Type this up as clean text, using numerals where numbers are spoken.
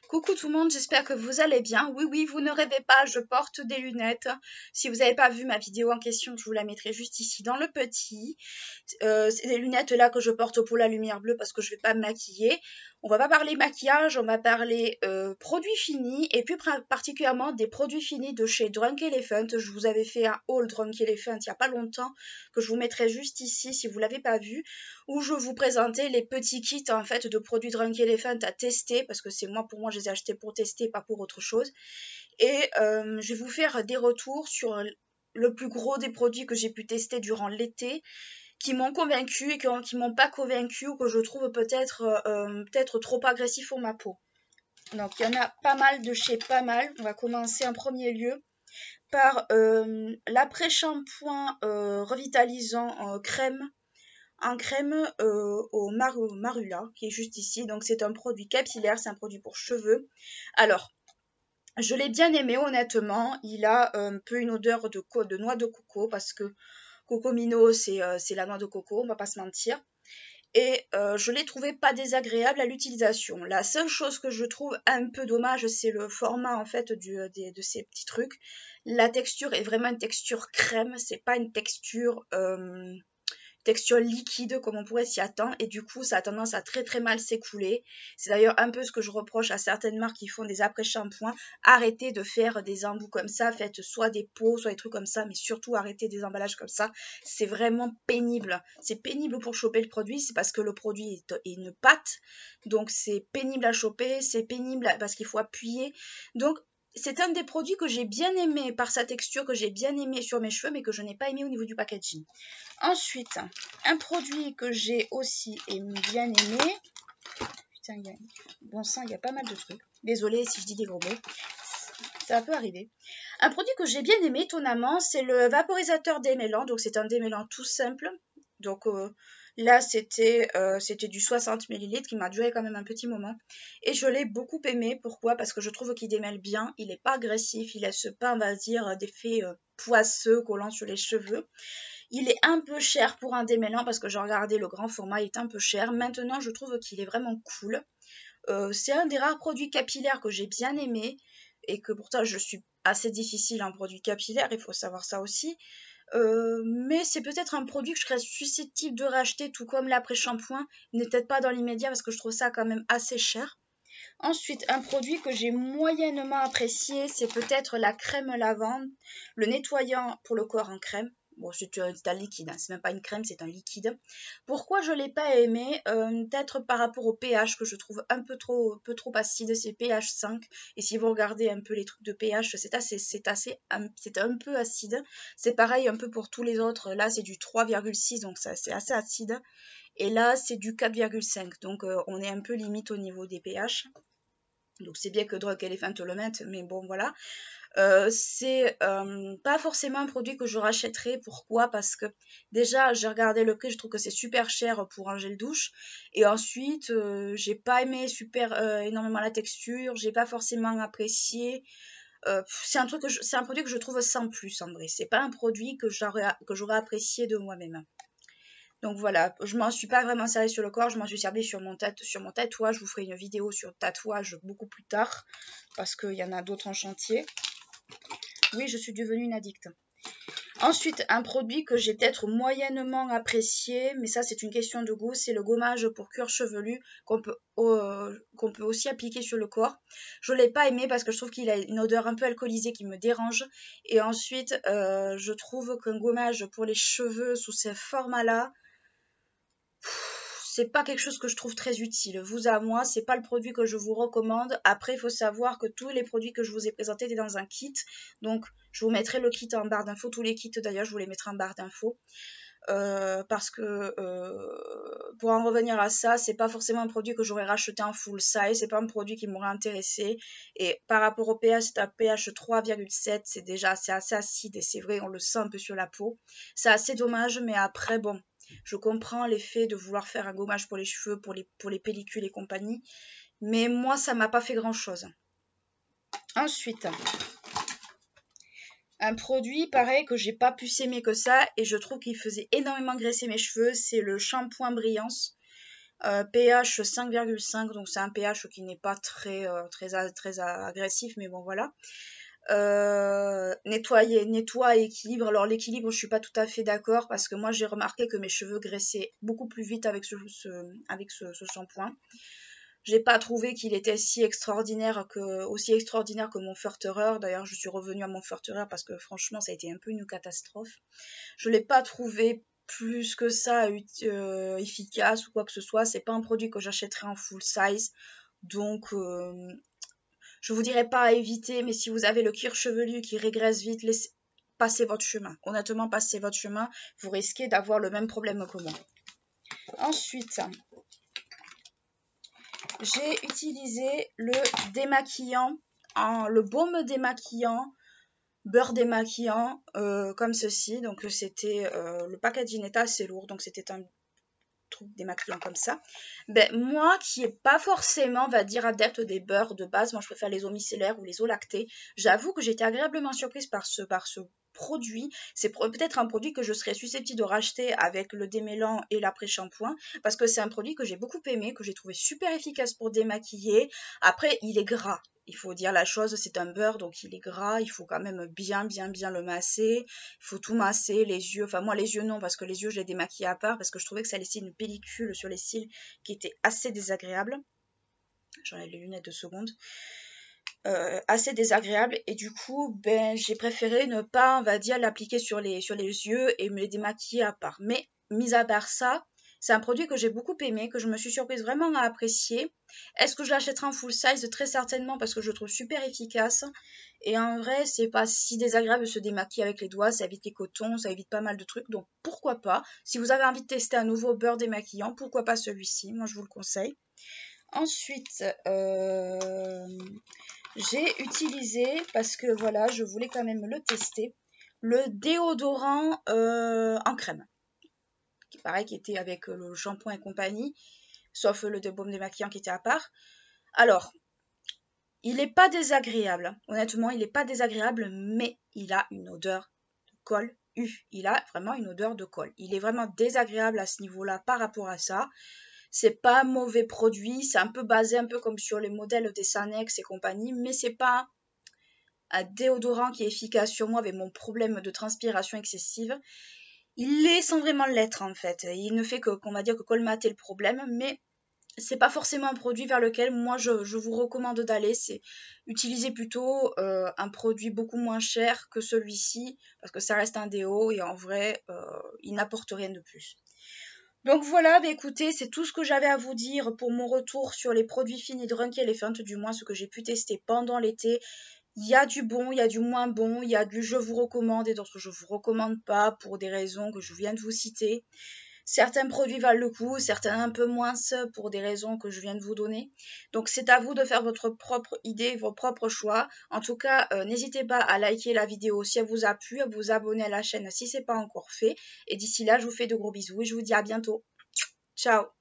Coucou tout le monde, j'espère que vous allez bien. Oui, oui, vous ne rêvez pas, je porte des lunettes. Si vous n'avez pas vu ma vidéo en question, je vous la mettrai juste ici dans le petit. C'est des lunettes là que je porte pour la lumière bleue parce que je ne vais pas me maquiller. On va pas parler maquillage, on va parler produits finis et plus particulièrement des produits finis de chez Drunk Elephant. Je vous avais fait un haul Drunk Elephant il n'y a pas longtemps que je vous mettrai juste ici si vous ne l'avez pas vu, où je vous présentais les petits kits en fait de produits Drunk Elephant à tester parce que c'est moi, pour moi, je les ai achetés pour tester, pas pour autre chose. Et je vais vous faire des retours sur le plus gros des produits que j'ai pu tester durant l'été, qui m'ont convaincu et qui m'ont pas convaincu ou que je trouve peut-être trop agressif pour ma peau. Donc il y en a pas mal de chez pas mal. On va commencer en premier lieu par l'après-shampoing revitalisant en crème au marula, qui est juste ici. Donc c'est un produit capillaire, c'est un produit pour cheveux. Alors, je l'ai bien aimé honnêtement. Il a un peu une odeur de noix de coco parce que Cocomino c'est la noix de coco, on va pas se mentir. Et je l'ai trouvé pas désagréable à l'utilisation. La seule chose que je trouve un peu dommage, c'est le format en fait de ces petits trucs. La texture est vraiment une texture crème, c'est pas une texture liquide comme on pourrait s'y attendre, et du coup ça a tendance à très très mal s'écouler. C'est d'ailleurs un peu ce que je reproche à certaines marques qui font des après-shampoings. Arrêtez de faire des embouts comme ça, faites soit des pots, soit des trucs comme ça, mais surtout arrêtez des emballages comme ça. C'est vraiment pénible. C'est pénible pour choper le produit, c'est parce que le produit est une pâte, donc c'est pénible à choper, c'est pénible parce qu'il faut appuyer. Donc c'est un des produits que j'ai bien aimé par sa texture, que j'ai bien aimé sur mes cheveux, mais que je n'ai pas aimé au niveau du packaging. Ensuite, un produit que j'ai aussi bien aimé. Putain, bon sang, il y a pas mal de trucs. Désolée si je dis des gros mots. Ça peut arriver. Un produit que j'ai bien aimé, étonnamment, c'est le vaporisateur démêlant. Donc, c'est un démêlant tout simple. Donc, là, c'était du 60 ml qui m'a duré quand même un petit moment. Et je l'ai beaucoup aimé. Pourquoi? Parce que je trouve qu'il démêle bien. Il n'est pas agressif. Il laisse pas, on va dire, d'effet poisseux collant sur les cheveux. Il est un peu cher pour un démêlant parce que j'ai regardé le grand format, il est un peu cher. Maintenant, je trouve qu'il est vraiment cool. C'est un des rares produits capillaires que j'ai bien aimé et que pourtant je suis assez difficile en produits capillaires, il faut savoir ça aussi. Mais c'est peut-être un produit que je serais susceptible de racheter, tout comme l'après-shampoing, mais peut-être pas dans l'immédiat parce que je trouve ça quand même assez cher. Ensuite, un produit que j'ai moyennement apprécié, c'est peut-être la crème lavande, le nettoyant pour le corps en crème. Bon, c'est un liquide, hein, c'est même pas une crème, c'est un liquide. Pourquoi je ne l'ai pas aimé? Peut-être par rapport au pH que je trouve un peu trop acide, c'est pH 5. Et si vous regardez un peu les trucs de pH, c'est un peu acide. C'est pareil un peu pour tous les autres. Là, c'est du 3,6, donc c'est assez acide. Et là, c'est du 4,5. Donc, on est un peu limite au niveau des pH. Donc, c'est bien que Drunk Elephant le mette, mais bon, voilà. C'est pas forcément un produit que je rachèterai. Pourquoi? Parce que déjà, j'ai regardé le prix, je trouve que c'est super cher pour un gel douche. Et ensuite, j'ai pas aimé énormément la texture, j'ai pas forcément apprécié. C'est un produit que je trouve sans plus en vrai. C'est pas un produit que j'aurais apprécié de moi-même. Donc voilà, je m'en suis pas vraiment servi sur le corps, je m'en suis servi sur mon tatouage. Je vous ferai une vidéo sur le tatouage beaucoup plus tard, parce qu'il y en a d'autres en chantier. Oui, je suis devenue une addicte. Ensuite, un produit que j'ai peut-être moyennement apprécié, mais ça c'est une question de goût, c'est le gommage pour cuir chevelu qu'on peut aussi appliquer sur le corps. Je ne l'ai pas aimé parce que je trouve qu'il a une odeur un peu alcoolisée qui me dérange. Et ensuite, je trouve qu'un gommage pour les cheveux sous ces formats-là, c'est pas quelque chose que je trouve très utile. Vous à moi, c'est pas le produit que je vous recommande. Après, il faut savoir que tous les produits que je vous ai présentés étaient dans un kit. Donc, je vous mettrai le kit en barre d'infos. Tous les kits, d'ailleurs, je vous les mettrai en barre d'infos. Parce que pour en revenir à ça, c'est pas forcément un produit que j'aurais racheté en full size, c'est pas un produit qui m'aurait intéressé. Et par rapport au pH, c'est un pH 3,7, c'est assez acide et c'est vrai, on le sent un peu sur la peau. C'est assez dommage, mais après, bon, je comprends l'effet de vouloir faire un gommage pour les cheveux, pour les pellicules et compagnie, mais moi, ça m'a pas fait grand chose. Ensuite, un produit pareil que j'ai pas pu s'aimer que ça et je trouve qu'il faisait énormément graisser mes cheveux, c'est le shampoing Brillance. pH 5,5, donc c'est un pH qui n'est pas très agressif, mais bon voilà. Nettoie et équilibre. Alors l'équilibre, je suis pas tout à fait d'accord parce que moi j'ai remarqué que mes cheveux graissaient beaucoup plus vite avec ce shampoing. J'ai pas trouvé qu'il était aussi extraordinaire que mon Furterer. D'ailleurs, je suis revenue à mon Furterer parce que franchement, ça a été un peu une catastrophe. Je l'ai pas trouvé plus que ça efficace ou quoi que ce soit. C'est pas un produit que j'achèterais en full size. Donc, je vous dirais pas à éviter, mais si vous avez le cuir chevelu qui régresse vite, passez votre chemin. Honnêtement, passez votre chemin. Vous risquez d'avoir le même problème que moi. Ensuite, j'ai utilisé le démaquillant, le baume démaquillant, beurre démaquillant, comme ceci. Donc c'était le packaging était assez lourd, donc c'était un truc démaquillant comme ça. Ben moi qui est pas forcément, on va dire, adepte des beurres de base, moi je préfère les eaux micellaires ou les eaux lactées. J'avoue que j'étais agréablement surprise par ce produit. C'est peut-être un produit que je serais susceptible de racheter avec le démêlant et l'après-shampoing parce que c'est un produit que j'ai beaucoup aimé, que j'ai trouvé super efficace pour démaquiller. Après, il est gras. Il faut dire la chose, c'est un beurre, donc il est gras, il faut quand même bien le masser, il faut tout masser, les yeux, enfin moi les yeux non, parce que les yeux je les démaquille à part, parce que je trouvais que ça laissait une pellicule sur les cils qui était assez désagréable. J'enlève les lunettes 2 secondes. Assez désagréable, et du coup ben j'ai préféré ne pas, on va dire, l'appliquer sur les yeux et me les démaquiller à part. Mais mis à part ça, c'est un produit que j'ai beaucoup aimé, que je me suis surprise vraiment à apprécier. Est-ce que je l'achèterai en full size? Très certainement, parce que je le trouve super efficace. Et en vrai, c'est pas si désagréable de se démaquiller avec les doigts, ça évite les cotons, ça évite pas mal de trucs. Donc pourquoi pas? Si vous avez envie de tester un nouveau beurre démaquillant, pourquoi pas celui-ci? Moi je vous le conseille. Ensuite, j'ai utilisé, parce que voilà, je voulais quand même le tester, le déodorant en crème. Qui pareil, qui était avec le shampoing et compagnie, sauf le baume démaquillant qui était à part. Alors, il n'est pas désagréable. Honnêtement, il n'est pas désagréable, mais il a une odeur de colle. Il a vraiment une odeur de colle. Il est vraiment désagréable à ce niveau-là par rapport à ça. C'est pas un mauvais produit, c'est un peu basé un peu comme sur les modèles des Sanex et compagnie, mais c'est pas un déodorant qui est efficace sur moi avec mon problème de transpiration excessive. Il l'est sans vraiment l'être en fait. Il ne fait qu'on va dire que colmater le problème, mais c'est pas forcément un produit vers lequel moi je vous recommande d'aller. C'est utiliser plutôt un produit beaucoup moins cher que celui-ci, parce que ça reste un déo et en vrai il n'apporte rien de plus. Donc voilà, bah écoutez, c'est tout ce que j'avais à vous dire pour mon retour sur les produits finis de Drunk Elephant, du moins ce que j'ai pu tester pendant l'été. Il y a du bon, il y a du moins bon, il y a du je vous recommande et d'autres je vous recommande pas pour des raisons que je viens de vous citer. Certains produits valent le coup, certains un peu moins pour des raisons que je viens de vous donner. Donc c'est à vous de faire votre propre idée, vos propres choix. En tout cas, n'hésitez pas à liker la vidéo si elle vous a plu, à vous abonner à la chaîne si ce n'est pas encore fait. Et d'ici là, je vous fais de gros bisous et je vous dis à bientôt. Ciao!